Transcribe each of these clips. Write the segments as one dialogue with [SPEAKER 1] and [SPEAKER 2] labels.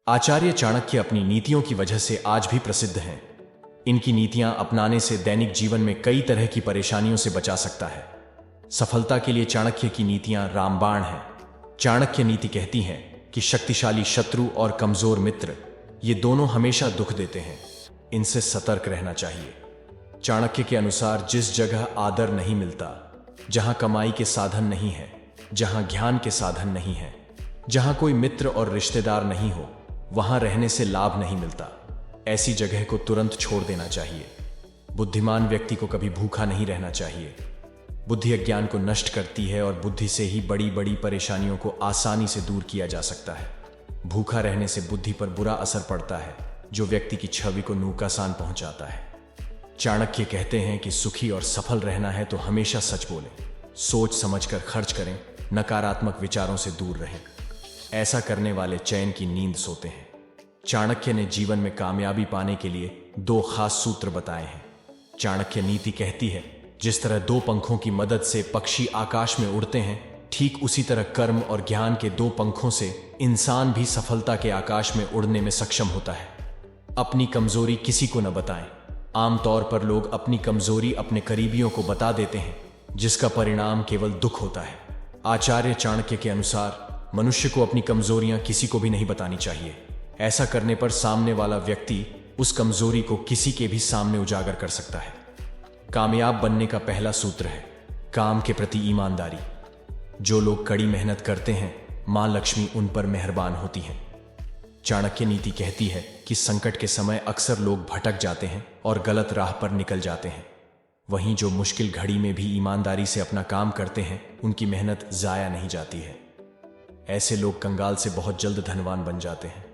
[SPEAKER 1] आचार्य चाणक्य अपनी नीतियों की वजह से आज भी प्रसिद्ध हैं। इनकी नीतियां अपनाने से दैनिक जीवन में कई तरह की परेशानियों से बचा सकता है। सफलता के लिए चाणक्य की नीतियां रामबाण हैं। चाणक्य नीति कहती हैं कि शक्तिशाली शत्रु और कमजोर मित्र ये दोनों हमेशा दुख देते हैं, इनसे सतर्क रहना चाहिए। चाणक्य के अनुसार जिस जगह आदर नहीं मिलता, जहां कमाई के साधन नहीं है, जहां ज्ञान के साधन नहीं है, जहां कोई मित्र और रिश्तेदार नहीं हो, वहां रहने से लाभ नहीं मिलता। ऐसी जगह को तुरंत छोड़ देना चाहिए। बुद्धिमान व्यक्ति को कभी भूखा नहीं रहना चाहिए। बुद्धि अज्ञान को नष्ट करती है और बुद्धि से ही बड़ी बड़ी परेशानियों को आसानी से दूर किया जा सकता है। भूखा रहने से बुद्धि पर बुरा असर पड़ता है, जो व्यक्ति की छवि को नुकसान पहुंचाता है। चाणक्य कहते हैं कि सुखी और सफल रहना है तो हमेशा सच बोलें, सोच समझकर खर्च करें, नकारात्मक विचारों से दूर रहें। ऐसा करने वाले चैन की नींद सोते हैं। चाणक्य ने जीवन में कामयाबी पाने के लिए 2 खास सूत्र बताए हैं। चाणक्य नीति कहती है, जिस तरह 2 पंखों की मदद से पक्षी आकाश में उड़ते हैं, ठीक उसी तरह कर्म और ज्ञान के 2 पंखों से इंसान भी सफलता के आकाश में उड़ने में सक्षम होता है। अपनी कमजोरी किसी को न बताएं। आमतौर पर लोग अपनी कमजोरी अपने करीबियों को बता देते हैं, जिसका परिणाम केवल दुख होता है। आचार्य चाणक्य के अनुसार मनुष्य को अपनी कमजोरियां किसी को भी नहीं बतानी चाहिए। ऐसा करने पर सामने वाला व्यक्ति उस कमजोरी को किसी के भी सामने उजागर कर सकता है। कामयाब बनने का पहला सूत्र है काम के प्रति ईमानदारी। जो लोग कड़ी मेहनत करते हैं, मां लक्ष्मी उन पर मेहरबान होती हैं। चाणक्य नीति कहती है कि संकट के समय अक्सर लोग भटक जाते हैं और गलत राह पर निकल जाते हैं। वहीं जो मुश्किल घड़ी में भी ईमानदारी से अपना काम करते हैं, उनकी मेहनत जाया नहीं जाती है। ऐसे लोग कंगाल से बहुत जल्द धनवान बन जाते हैं।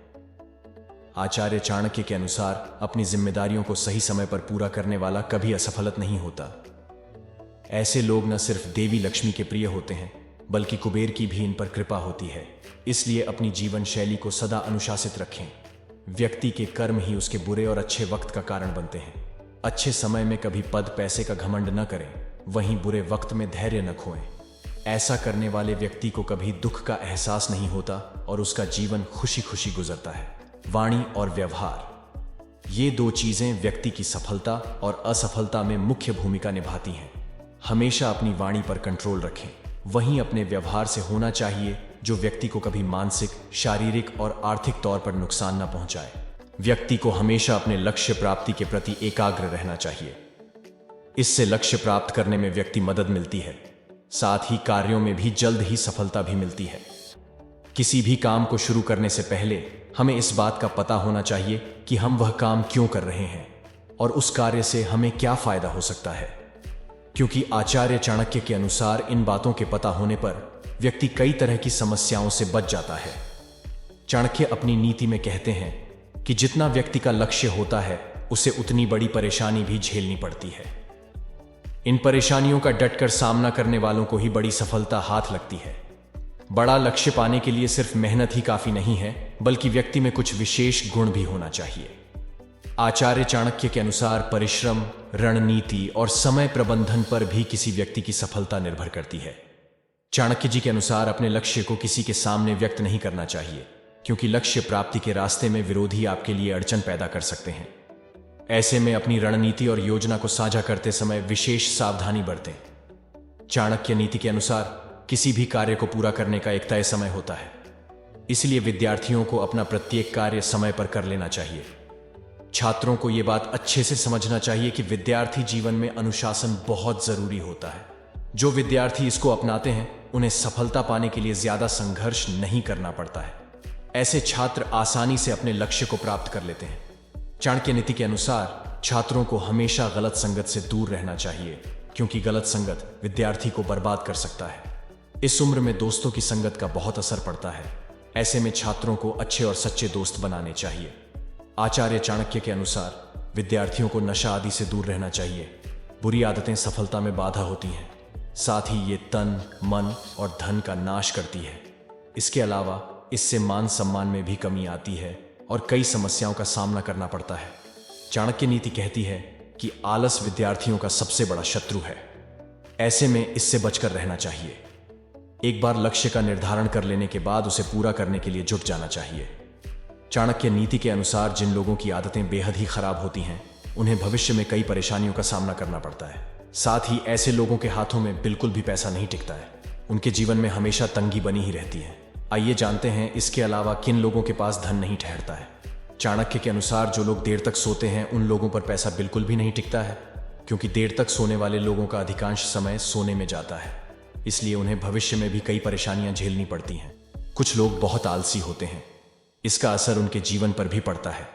[SPEAKER 1] आचार्य चाणक्य के अनुसार अपनी जिम्मेदारियों को सही समय पर पूरा करने वाला कभी असफल नहीं होता। ऐसे लोग न सिर्फ देवी लक्ष्मी के प्रिय होते हैं, बल्कि कुबेर की भी इन पर कृपा होती है। इसलिए अपनी जीवन शैली को सदा अनुशासित रखें। व्यक्ति के कर्म ही उसके बुरे और अच्छे वक्त का कारण बनते हैं। अच्छे समय में कभी पद पैसे का घमंड न करें, वहीं बुरे वक्त में धैर्य न खोएं। ऐसा करने वाले व्यक्ति को कभी दुख का एहसास नहीं होता और उसका जीवन खुशी खुशी गुजरता है। वाणी और व्यवहार, ये 2 चीजें व्यक्ति की सफलता और असफलता में मुख्य भूमिका निभाती हैं। हमेशा अपनी वाणी पर कंट्रोल रखें। वहीं अपने व्यवहार से होना चाहिए जो व्यक्ति को कभी मानसिक, शारीरिक और आर्थिक तौर पर नुकसान न पहुंचाए। व्यक्ति को हमेशा अपने लक्ष्य प्राप्ति के प्रति एकाग्र रहना चाहिए। इससे लक्ष्य प्राप्त करने में व्यक्ति मदद मिलती है, साथ ही कार्यों में भी जल्द ही सफलता भी मिलती है। किसी भी काम को शुरू करने से पहले हमें इस बात का पता होना चाहिए कि हम वह काम क्यों कर रहे हैं और उस कार्य से हमें क्या फायदा हो सकता है, क्योंकि आचार्य चाणक्य के अनुसार इन बातों के पता होने पर व्यक्ति कई तरह की समस्याओं से बच जाता है। चाणक्य अपनी नीति में कहते हैं कि जितना व्यक्ति का लक्ष्य होता है, उसे उतनी बड़ी परेशानी भी झेलनी पड़ती है। इन परेशानियों का डटकर सामना करने वालों को ही बड़ी सफलता हाथ लगती है। बड़ा लक्ष्य पाने के लिए सिर्फ मेहनत ही काफी नहीं है, बल्कि व्यक्ति में कुछ विशेष गुण भी होना चाहिए। आचार्य चाणक्य के अनुसार परिश्रम, रणनीति और समय प्रबंधन पर भी किसी व्यक्ति की सफलता निर्भर करती है। चाणक्य जी के अनुसार अपने लक्ष्य को किसी के सामने व्यक्त नहीं करना चाहिए, क्योंकि लक्ष्य प्राप्ति के रास्ते में विरोधी आपके लिए अड़चन पैदा कर सकते हैं। ऐसे में अपनी रणनीति और योजना को साझा करते समय विशेष सावधानी बरतें। चाणक्य नीति के अनुसार किसी भी कार्य को पूरा करने का एक तय समय होता है, इसलिए विद्यार्थियों को अपना प्रत्येक कार्य समय पर कर लेना चाहिए। छात्रों को यह बात अच्छे से समझना चाहिए कि विद्यार्थी जीवन में अनुशासन बहुत जरूरी होता है। जो विद्यार्थी इसको अपनाते हैं, उन्हें सफलता पाने के लिए ज्यादा संघर्ष नहीं करना पड़ता है। ऐसे छात्र आसानी से अपने लक्ष्य को प्राप्त कर लेते हैं। चाणक्य नीति के अनुसार छात्रों को हमेशा गलत संगत से दूर रहना चाहिए, क्योंकि गलत संगत विद्यार्थी को बर्बाद कर सकता है। इस उम्र में दोस्तों की संगत का बहुत असर पड़ता है। ऐसे में छात्रों को अच्छे और सच्चे दोस्त बनाने चाहिए। आचार्य चाणक्य के अनुसार विद्यार्थियों को नशा आदि से दूर रहना चाहिए। बुरी आदतें सफलता में बाधा होती हैं, साथ ही ये तन, मन और धन का नाश करती है। इसके अलावा इससे मान सम्मान में भी कमी आती है और कई समस्याओं का सामना करना पड़ता है। चाणक्य नीति कहती है कि आलस विद्यार्थियों का सबसे बड़ा शत्रु है। ऐसे में इससे बचकर रहना चाहिए। एक बार लक्ष्य का निर्धारण कर लेने के बाद उसे पूरा करने के लिए जुट जाना चाहिए। चाणक्य नीति के अनुसार जिन लोगों की आदतें बेहद ही खराब होती हैं, उन्हें भविष्य में कई परेशानियों का सामना करना पड़ता है। साथ ही ऐसे लोगों के हाथों में बिल्कुल भी पैसा नहीं टिकता है। उनके जीवन में हमेशा तंगी बनी ही रहती है। आइए जानते हैं इसके अलावा किन लोगों के पास धन नहीं ठहरता है। चाणक्य के अनुसार जो लोग देर तक सोते हैं उन लोगों पर पैसा बिल्कुल भी नहीं टिकता है, क्योंकि देर तक सोने वाले लोगों का अधिकांश समय सोने में जाता है। इसलिए उन्हें भविष्य में भी कई परेशानियां झेलनी पड़ती हैं। कुछ लोग बहुत आलसी होते हैं, इसका असर उनके जीवन पर भी पड़ता है।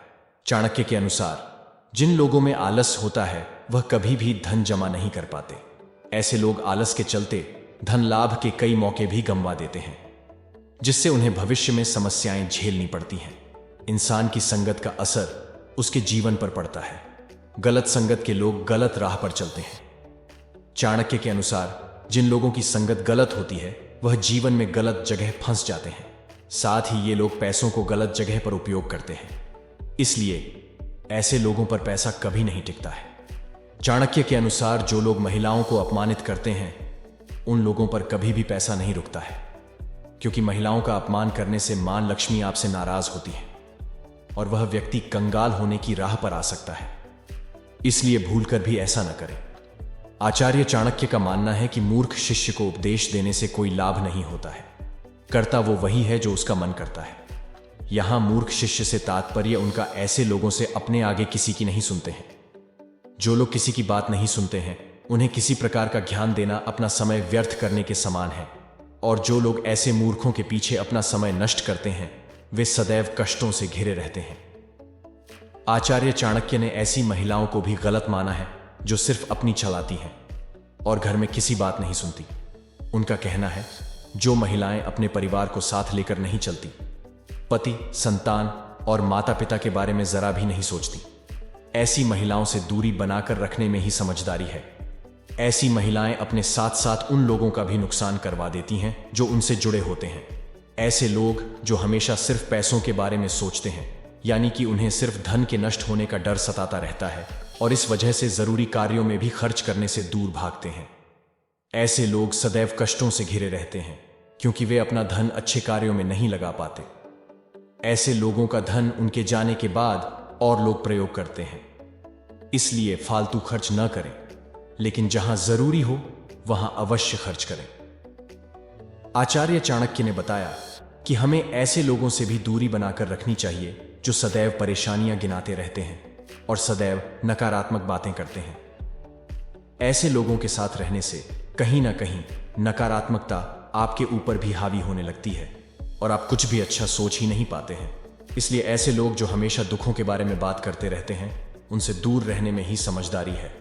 [SPEAKER 1] चाणक्य के अनुसार जिन लोगों में आलस होता है वह कभी भी धन जमा नहीं कर पाते। ऐसे लोग आलस के चलते धन लाभ के कई मौके भी गंवा देते हैं, जिससे उन्हें भविष्य में समस्याएं झेलनी पड़ती हैं। इंसान की संगत का असर उसके जीवन पर पड़ता है। गलत संगत के लोग गलत राह पर चलते हैं। चाणक्य के अनुसार जिन लोगों की संगत गलत होती है वह जीवन में गलत जगह फंस जाते हैं। साथ ही ये लोग पैसों को गलत जगह पर उपयोग करते हैं, इसलिए ऐसे लोगों पर पैसा कभी नहीं टिकता है। चाणक्य के अनुसार जो लोग महिलाओं को अपमानित करते हैं उन लोगों पर कभी भी पैसा नहीं रुकता है, क्योंकि महिलाओं का अपमान करने से मां लक्ष्मी आपसे नाराज होती है और वह व्यक्ति कंगाल होने की राह पर आ सकता है। इसलिए भूलकर भी ऐसा न करें। आचार्य चाणक्य का मानना है कि मूर्ख शिष्य को उपदेश देने से कोई लाभ नहीं होता है। करता वो वही है जो उसका मन करता है। यहां मूर्ख शिष्य से तात्पर्य उनका ऐसे लोगों से अपने आगे किसी की नहीं सुनते हैं। जो लोग किसी की बात नहीं सुनते हैं उन्हें किसी प्रकार का ज्ञान देना अपना समय व्यर्थ करने के समान है। और जो लोग ऐसे मूर्खों के पीछे अपना समय नष्ट करते हैं वे सदैव कष्टों से घिरे रहते हैं। आचार्य चाणक्य ने ऐसी महिलाओं को भी गलत माना है जो सिर्फ अपनी चलाती हैं और घर में किसी बात नहीं सुनती। उनका कहना है जो महिलाएं अपने परिवार को साथ लेकर नहीं चलती, पति, संतान और माता पिता के बारे में जरा भी नहीं सोचती, ऐसी महिलाओं से दूरी बनाकर रखने में ही समझदारी है। ऐसी महिलाएं अपने साथ साथ उन लोगों का भी नुकसान करवा देती हैं जो उनसे जुड़े होते हैं। ऐसे लोग जो हमेशा सिर्फ पैसों के बारे में सोचते हैं, यानी कि उन्हें सिर्फ धन के नष्ट होने का डर सताता रहता है और इस वजह से जरूरी कार्यों में भी खर्च करने से दूर भागते हैं। ऐसे लोग सदैव कष्टों से घिरे रहते हैं क्योंकि वे अपना धन अच्छे कार्यों में नहीं लगा पाते। ऐसे लोगों का धन उनके जाने के बाद और लोग प्रयोग करते हैं। इसलिए फालतू खर्च न करें, लेकिन जहां जरूरी हो वहां अवश्य खर्च करें। आचार्य चाणक्य ने बताया कि हमें ऐसे लोगों से भी दूरी बनाकर रखनी चाहिए जो सदैव परेशानियां गिनाते रहते हैं और सदैव नकारात्मक बातें करते हैं। ऐसे लोगों के साथ रहने से कहीं ना कहीं नकारात्मकता आपके ऊपर भी हावी होने लगती है और आप कुछ भी अच्छा सोच ही नहीं पाते हैं। इसलिए ऐसे लोग जो हमेशा दुखों के बारे में बात करते रहते हैं उनसे दूर रहने में ही समझदारी है।